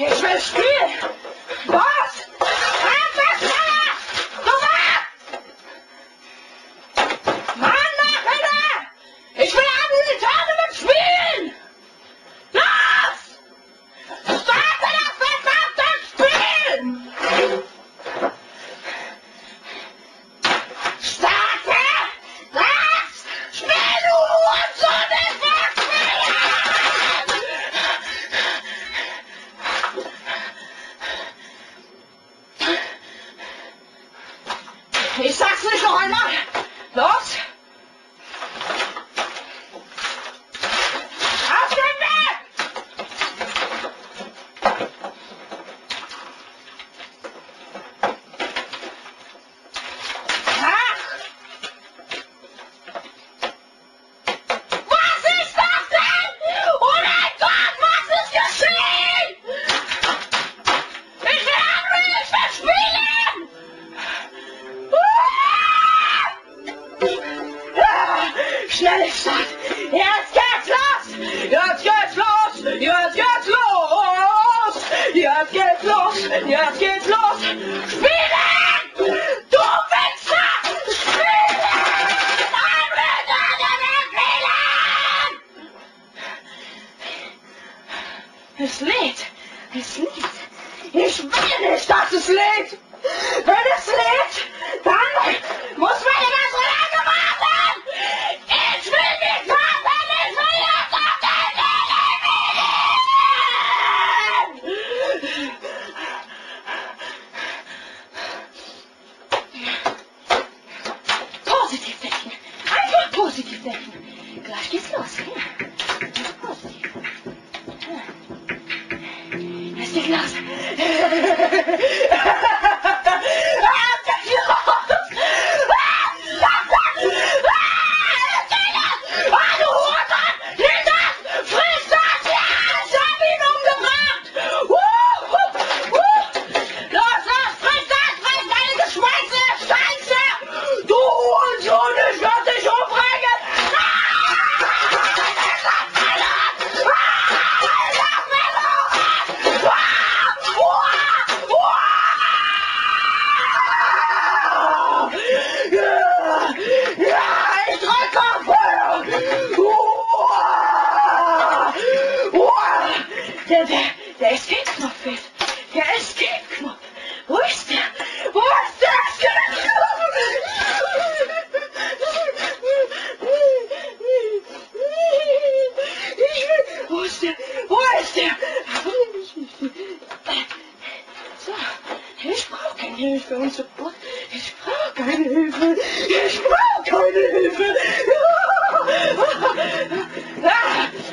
Ich will spielen! Was? Einfach schneller! Sofort! Mann, mach wieder! Ich will eine Tournament spielen! Los! Starte das verdammte Spiel! Starte das Spiel, du Hurensohn! Ich sag's nicht noch einmal. Los! Auf den Weg! Ach! Was ist das denn? Oh mein Gott, was ist geschehen? Ich will anrufen, ich will spielen! Schnell Start! Jetzt geht's los! Jetzt geht's los! Jetzt geht's los! Jetzt geht's los! Jetzt geht's los! Spielen! Du Wichser! Spielen! Es lädt! Es lädt! Ich will nicht, dass es lädt! Wenn es lädt, dann muss man immer so lange warten! Ich will nicht warten! Ich will jetzt auf den Leben! Positiv denken! Einfach positiv denken! Gleich geht's los! Ja. Positiv. Ja. Es geht los! Der Escape-Knopf fehlt. Der Escape-Knopf. Wo ist der? Wo ist der Escape-Knopf? Wo ist der? Wo ist der? So, ich brauche keine Hilfe und Support. Ich brauche keine Hilfe. Ich brauche keine Hilfe.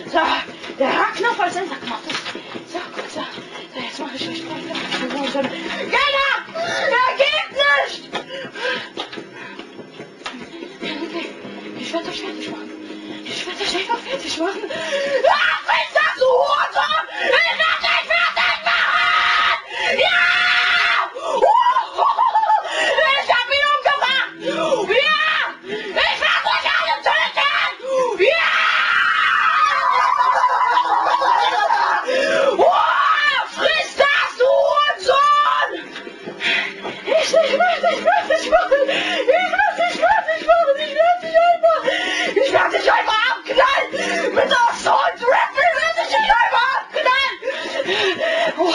So, der H-Knopf als Enterknopf. So, gut, so. So, jetzt mache ich euch gleich. Keiner! Er geht nicht! Okay, ich werde euch fertig machen. Ich werde euch einfach fertig machen. Ach, ist das so, Hurensohn! Ich werde euch fertig machen! Ja! Ich hab ihn umgebracht! Ja! Ich werde euch alle töten! Ja! Friss das, du Hurensohn! Ich werde dich fertig machen! Ich werde dich einfach abknallen! Mit Assault Rifle werde ich dich einfach abknallen! Oh,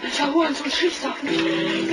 welcher Hurensohn schießt auf mich!